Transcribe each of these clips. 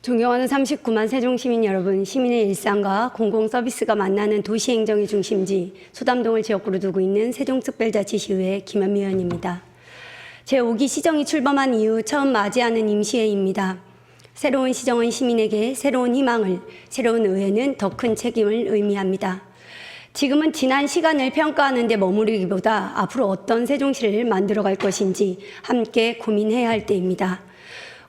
존경하는 39만 세종시민 여러분, 시민의 일상과 공공서비스가 만나는 도시행정의 중심지 소담동을 지역구로 두고 있는 세종특별자치시의회 김현미 의원입니다. 제5기 시정이 출범한 이후 처음 맞이하는 임시회입니다. 새로운 시정은 시민에게 새로운 희망을, 새로운 의회는 더 큰 책임을 의미합니다. 지금은 지난 시간을 평가하는 데 머무르기보다 앞으로 어떤 세종시를 만들어갈 것인지 함께 고민해야 할 때입니다.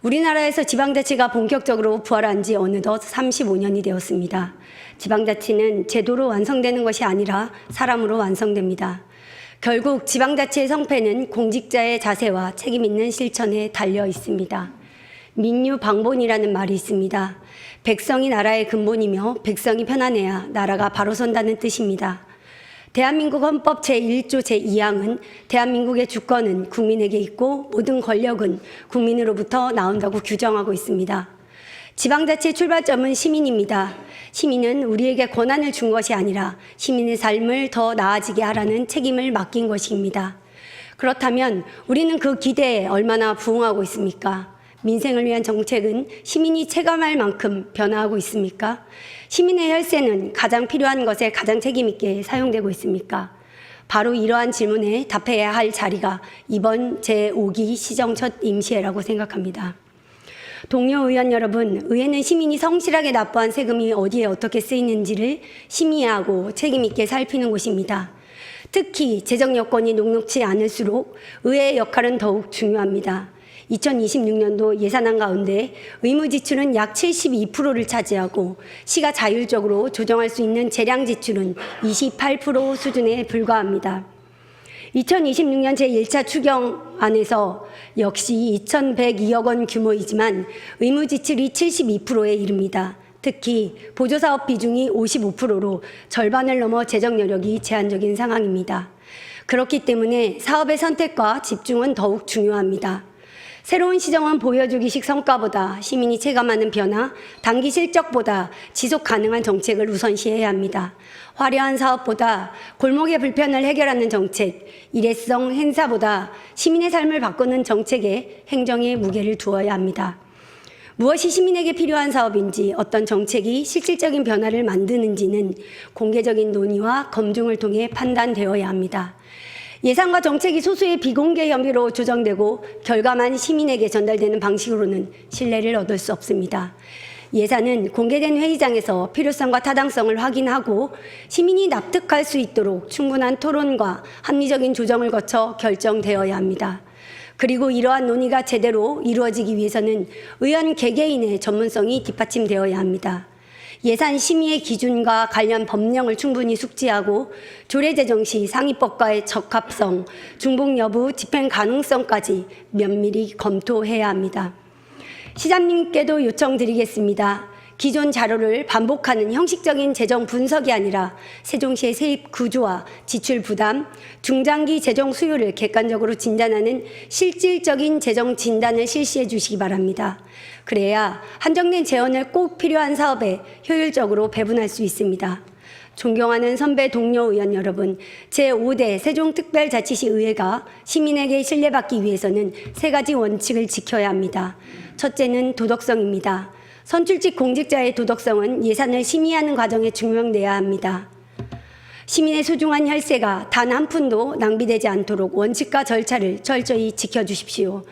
우리나라에서 지방자치가 본격적으로 부활한 지 어느덧 35년이 되었습니다. 지방자치는 제도로 완성되는 것이 아니라 사람으로 완성됩니다. 결국 지방자치의 성패는 공직자의 자세와 책임 있는 실천에 달려 있습니다. 민유방본이라는 말이 있습니다. 백성이 나라의 근본이며 백성이 편안해야 나라가 바로 선다는 뜻입니다. 대한민국 헌법 제1조 제2항은 대한민국의 주권은 국민에게 있고 모든 권력은 국민으로부터 나온다고 규정하고 있습니다. 지방자치의 출발점은 시민입니다. 시민은 우리에게 권한을 준 것이 아니라 시민의 삶을 더 나아지게 하라는 책임을 맡긴 것입니다. 그렇다면 우리는 그 기대에 얼마나 부응하고 있습니까? 민생을 위한 정책은 시민이 체감할 만큼 변화하고 있습니까? 시민의 혈세는 가장 필요한 것에 가장 책임있게 사용되고 있습니까? 바로 이러한 질문에 답해야 할 자리가 이번 제5기 시정 첫 임시회라고 생각합니다. 동료 의원 여러분, 의회는 시민이 성실하게 납부한 세금이 어디에 어떻게 쓰이는지를 심의하고 책임있게 살피는 곳입니다. 특히 재정 여건이 녹록지 않을수록 의회의 역할은 더욱 중요합니다. 2026년도 예산안 가운데 의무 지출은 약 72%를 차지하고 시가 자율적으로 조정할 수 있는 재량 지출은 28% 수준에 불과합니다. 2026년 제1차 추경안에서 역시 2,102억 원 규모이지만 의무 지출이 72%에 이릅니다. 특히 보조사업 비중이 55%로 절반을 넘어 재정 여력이 제한적인 상황입니다. 그렇기 때문에 사업의 선택과 집중은 더욱 중요합니다. 새로운 시정은 보여주기식 성과보다 시민이 체감하는 변화, 단기 실적보다 지속 가능한 정책을 우선시해야 합니다. 화려한 사업보다 골목의 불편을 해결하는 정책, 일회성 행사보다 시민의 삶을 바꾸는 정책에 행정의 무게를 두어야 합니다. 무엇이 시민에게 필요한 사업인지, 어떤 정책이 실질적인 변화를 만드는지는 공개적인 논의와 검증을 통해 판단되어야 합니다. 예산과 정책이 소수의 비공개 협의로 조정되고 결과만 시민에게 전달되는 방식으로는 신뢰를 얻을 수 없습니다. 예산은 공개된 회의장에서 필요성과 타당성을 확인하고 시민이 납득할 수 있도록 충분한 토론과 합리적인 조정을 거쳐 결정되어야 합니다. 그리고 이러한 논의가 제대로 이루어지기 위해서는 의원 개개인의 전문성이 뒷받침되어야 합니다. 예산 심의의 기준과 관련 법령을 충분히 숙지하고 조례 제정 시 상위법과의 적합성, 중복 여부, 집행 가능성까지 면밀히 검토해야 합니다. 시장님께도 요청드리겠습니다. 기존 자료를 반복하는 형식적인 재정 분석이 아니라 세종시의 세입 구조와 지출 부담, 중장기 재정 수요를 객관적으로 진단하는 실질적인 재정 진단을 실시해 주시기 바랍니다. 그래야 한정된 재원을 꼭 필요한 사업에 효율적으로 배분할 수 있습니다. 존경하는 선배 동료 의원 여러분, 제5대 세종특별자치시의회가 시민에게 신뢰받기 위해서는 세 가지 원칙을 지켜야 합니다. 첫째는 도덕성입니다. 선출직 공직자의 도덕성은 예산을 심의하는 과정에 증명돼야 합니다. 시민의 소중한 혈세가 단 한 푼도 낭비되지 않도록 원칙과 절차를 철저히 지켜주십시오.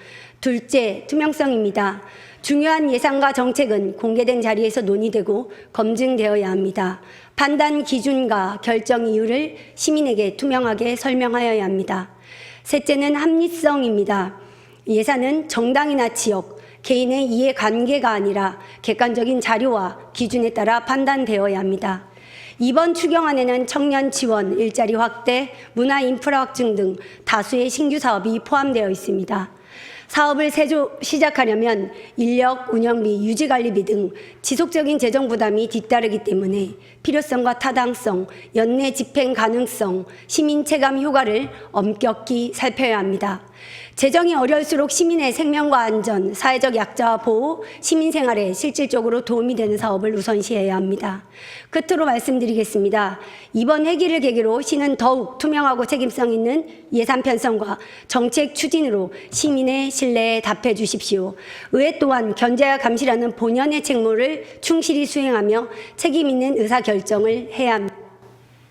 둘째, 투명성입니다. 중요한 예산과 정책은 공개된 자리에서 논의되고 검증되어야 합니다. 판단 기준과 결정 이유를 시민에게 투명하게 설명하여야 합니다. 셋째는 합리성입니다. 예산은 정당이나 지역, 개인의 이해관계가 아니라 객관적인 자료와 기준에 따라 판단되어야 합니다. 이번 추경안에는 청년 지원, 일자리 확대, 문화 인프라 확충 등 다수의 신규 사업이 포함되어 있습니다. 사업을 시작하려면 인력, 운영비, 유지관리비 등 지속적인 재정 부담이 뒤따르기 때문에 필요성과 타당성, 연내 집행 가능성, 시민 체감 효과를 엄격히 살펴야 합니다. 재정이 어려울수록 시민의 생명과 안전, 사회적 약자와 보호, 시민 생활에 실질적으로 도움이 되는 사업을 우선시해야 합니다. 끝으로 말씀드리겠습니다. 이번 회기를 계기로 시는 더욱 투명하고 책임성 있는 예산 편성과 정책 추진으로 시민의 신뢰에 답해 주십시오. 의회 또한 견제와 감시라는 본연의 책무를 충실히 수행하며 책임 있는 의사결정을 해야 합니다.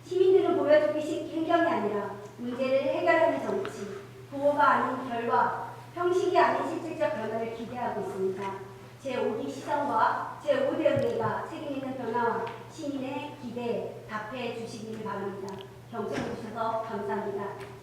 시민들은 보여주기식 행정이 아니라 문제를 해결하는 정치, 보호가 아닌 결과, 형식이 아닌 실질적 변화를 기대하고 있습니다. 제5기 시선과 제5대 의회가 책임 있는 변화와 시민의 기대에 답해 주시기를 바랍니다. 경청해 주셔서 감사합니다.